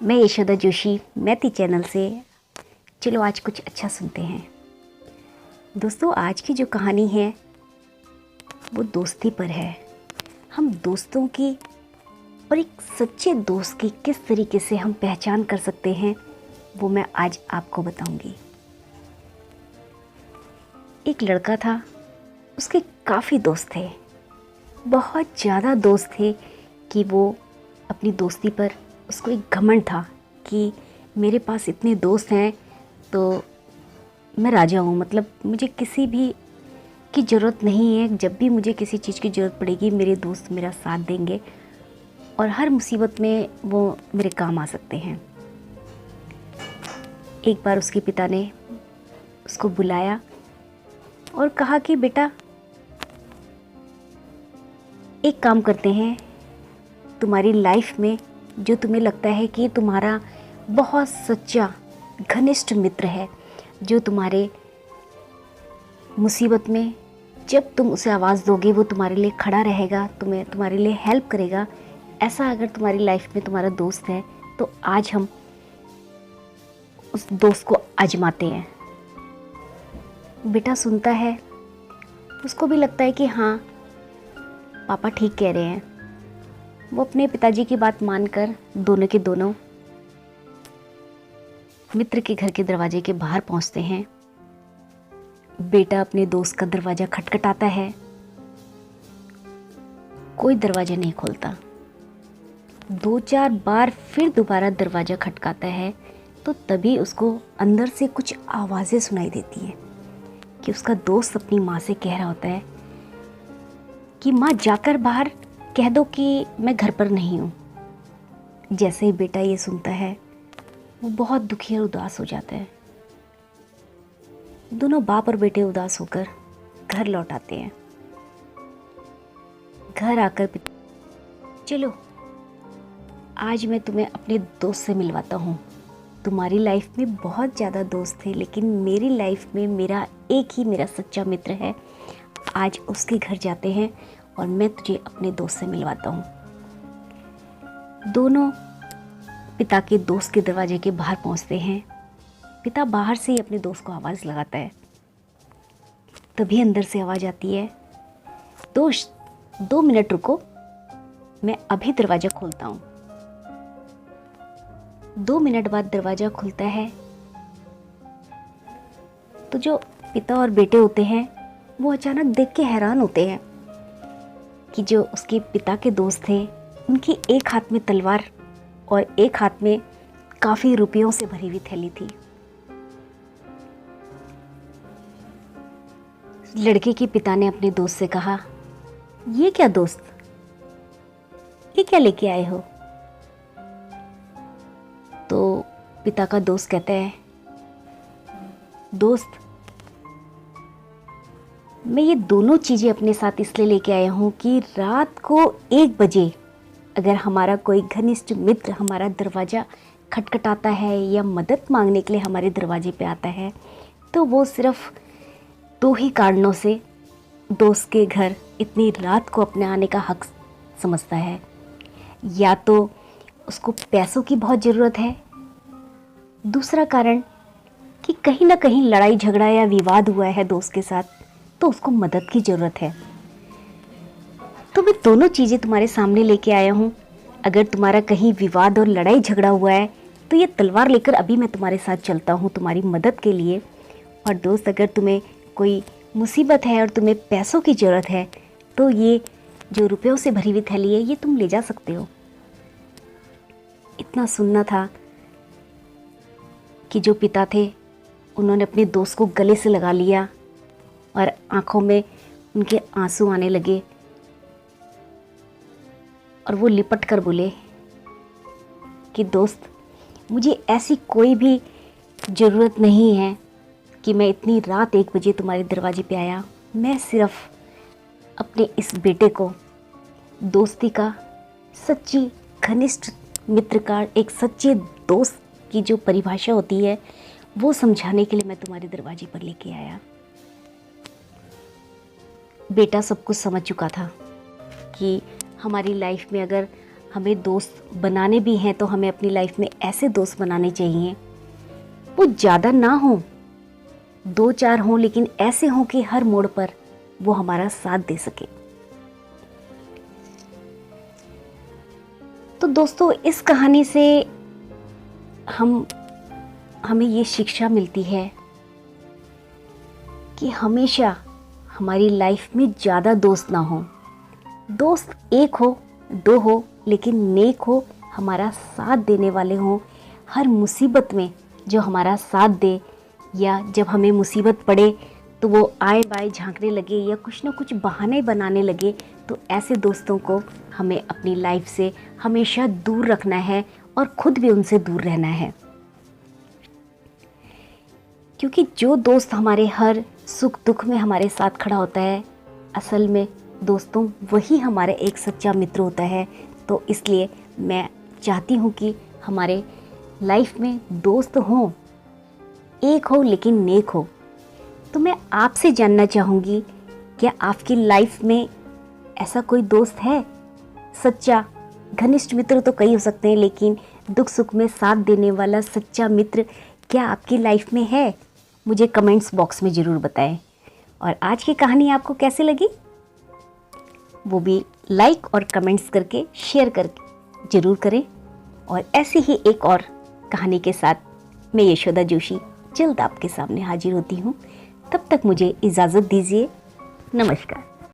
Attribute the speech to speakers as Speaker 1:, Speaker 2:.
Speaker 1: मैं यशोदा जोशी मैती चैनल से। चलो आज कुछ अच्छा सुनते हैं। दोस्तों, आज की जो कहानी है वो दोस्ती पर है। हम दोस्तों की और एक सच्चे दोस्त की किस तरीके से हम पहचान कर सकते हैं वो मैं आज आपको बताऊंगी। एक लड़का था, उसके काफ़ी दोस्त थे, बहुत ज़्यादा दोस्त थे कि वो अपनी दोस्ती पर उसको एक घमंड था कि मेरे पास इतने दोस्त हैं तो मैं राजा हूँ। मतलब मुझे किसी भी की ज़रूरत नहीं है, जब भी मुझे किसी चीज़ की ज़रूरत पड़ेगी मेरे दोस्त मेरा साथ देंगे और हर मुसीबत में वो मेरे काम आ सकते हैं। एक बार उसके पिता ने उसको बुलाया और कहा कि बेटा, एक काम करते हैं, तुम्हारी लाइफ में जो तुम्हें लगता है कि तुम्हारा बहुत सच्चा घनिष्ठ मित्र है, जो तुम्हारे मुसीबत में जब तुम उसे आवाज़ दोगे वो तुम्हारे लिए खड़ा रहेगा, तुम्हारे लिए हेल्प करेगा, ऐसा अगर तुम्हारी लाइफ में तुम्हारा दोस्त है तो आज हम उस दोस्त को आजमाते हैं। बेटा सुनता है, उसको भी लगता है कि हाँ पापा ठीक कह रहे हैं। वो अपने पिताजी की बात मानकर दोनों के दोनों मित्र के घर के दरवाजे के बाहर पहुंचते हैं। बेटा अपने दोस्त का दरवाज़ा खटखटाता है, कोई दरवाज़ा नहीं खोलता। 2-4 बार फिर दोबारा दरवाज़ा खटकाता है तो तभी उसको अंदर से कुछ आवाज़ें सुनाई देती हैं कि उसका दोस्त अपनी माँ से कह रहा होता है कि माँ जाकर बाहर कह दो कि मैं घर पर नहीं हूँ। जैसे ही बेटा ये सुनता है वो बहुत दुखी और उदास हो जाता है। दोनों बाप और बेटे उदास होकर घर लौट आते हैं। घर आकर चलो आज मैं तुम्हें अपने दोस्त से मिलवाता हूँ। तुम्हारी लाइफ में बहुत ज़्यादा दोस्त थे लेकिन मेरी लाइफ में मेरा सच्चा मित्र है। आज उसके घर जाते हैं और मैं तुझे अपने दोस्त से मिलवाता हूँ। दोनों पिता के दोस्त के दरवाजे के बाहर पहुँचते हैं। पिता बाहर से ही अपने दोस्त को आवाज़ लगाता है, तभी अंदर से आवाज़ आती है, दोस्त 2 मिनट रुको, मैं अभी दरवाज़ा खोलता हूँ। 2 मिनट बाद दरवाज़ा खुलता है तो जो पिता और बेटे होते हैं वो अचानक देख के हैरान होते हैं कि जो उसके पिता के दोस्त थे उनकी एक हाथ में तलवार और एक हाथ में काफ़ी रुपयों से भरी हुई थैली थी। लड़के के पिता ने अपने दोस्त से कहा, ये क्या दोस्त, ये क्या लेके आए हो? तो पिता का दोस्त कहता है, दोस्त मैं ये दोनों चीज़ें अपने साथ इसलिए लेके आया हूँ कि रात को 1 बजे अगर हमारा कोई घनिष्ठ मित्र हमारा दरवाज़ा खटखटाता है या मदद मांगने के लिए हमारे दरवाजे पे आता है तो वो सिर्फ 2 ही कारणों से दोस्त के घर इतनी रात को अपने आने का हक समझता है। या तो उसको पैसों की बहुत ज़रूरत है, दूसरा कारण कि कहीं ना कहीं लड़ाई झगड़ा या विवाद हुआ है दोस्त के साथ तो उसको मदद की ज़रूरत है। तो मैं दोनों चीज़ें तुम्हारे सामने लेके आया हूँ। अगर तुम्हारा कहीं विवाद और लड़ाई झगड़ा हुआ है तो ये तलवार लेकर अभी मैं तुम्हारे साथ चलता हूँ तुम्हारी मदद के लिए। और दोस्त अगर तुम्हें कोई मुसीबत है और तुम्हें पैसों की ज़रूरत है तो ये जो रुपयों से भरी हुई थैली है ये तुम ले जा सकते हो। इतना सुनना था कि जो पिता थे उन्होंने अपने दोस्त को गले से लगा लिया और आंखों में उनके आंसू आने लगे और वो लिपट कर बोले कि दोस्त मुझे ऐसी कोई भी ज़रूरत नहीं है कि मैं इतनी रात 1 बजे तुम्हारे दरवाजे पे आया। मैं सिर्फ अपने इस बेटे को दोस्ती का सच्ची घनिष्ठ मित्र का एक सच्चे दोस्त की जो परिभाषा होती है वो समझाने के लिए मैं तुम्हारे दरवाजे पर लेके आया। बेटा सब कुछ समझ चुका था कि हमारी लाइफ में अगर हमें दोस्त बनाने भी हैं तो हमें अपनी लाइफ में ऐसे दोस्त बनाने चाहिए, वो ज़्यादा ना हो, 2-4 हों, लेकिन ऐसे हों कि हर मोड़ पर वो हमारा साथ दे सके। तो दोस्तों, इस कहानी से हमें ये शिक्षा मिलती है कि हमेशा हमारी लाइफ में ज़्यादा दोस्त ना हो, दोस्त 1 हो 2 हो, लेकिन नेक हो, हमारा साथ देने वाले हों, हर मुसीबत में जो हमारा साथ दे, या जब हमें मुसीबत पड़े तो वो आए बाएं झांकने लगे या कुछ ना कुछ बहाने बनाने लगे, तो ऐसे दोस्तों को हमें अपनी लाइफ से हमेशा दूर रखना है और खुद भी उनसे दूर रहना है। क्योंकि जो दोस्त हमारे हर सुख दुख में हमारे साथ खड़ा होता है, असल में दोस्तों वही हमारा एक सच्चा मित्र होता है। तो इसलिए मैं चाहती हूँ कि हमारे लाइफ में दोस्त हों, 1 हो लेकिन नेक हो। तो मैं आपसे जानना चाहूँगी, क्या आपकी लाइफ में ऐसा कोई दोस्त है सच्चा? घनिष्ठ मित्र तो कई हो सकते हैं, लेकिन दुख सुख में साथ देने वाला सच्चा मित्र क्या आपकी लाइफ में है? मुझे कमेंट्स बॉक्स में ज़रूर बताएं। और आज की कहानी आपको कैसी लगी वो भी लाइक और कमेंट्स करके शेयर करके ज़रूर करें। और ऐसी ही एक और कहानी के साथ मैं यशोदा जोशी जल्द आपके सामने हाजिर होती हूँ। तब तक मुझे इजाज़त दीजिए। नमस्कार।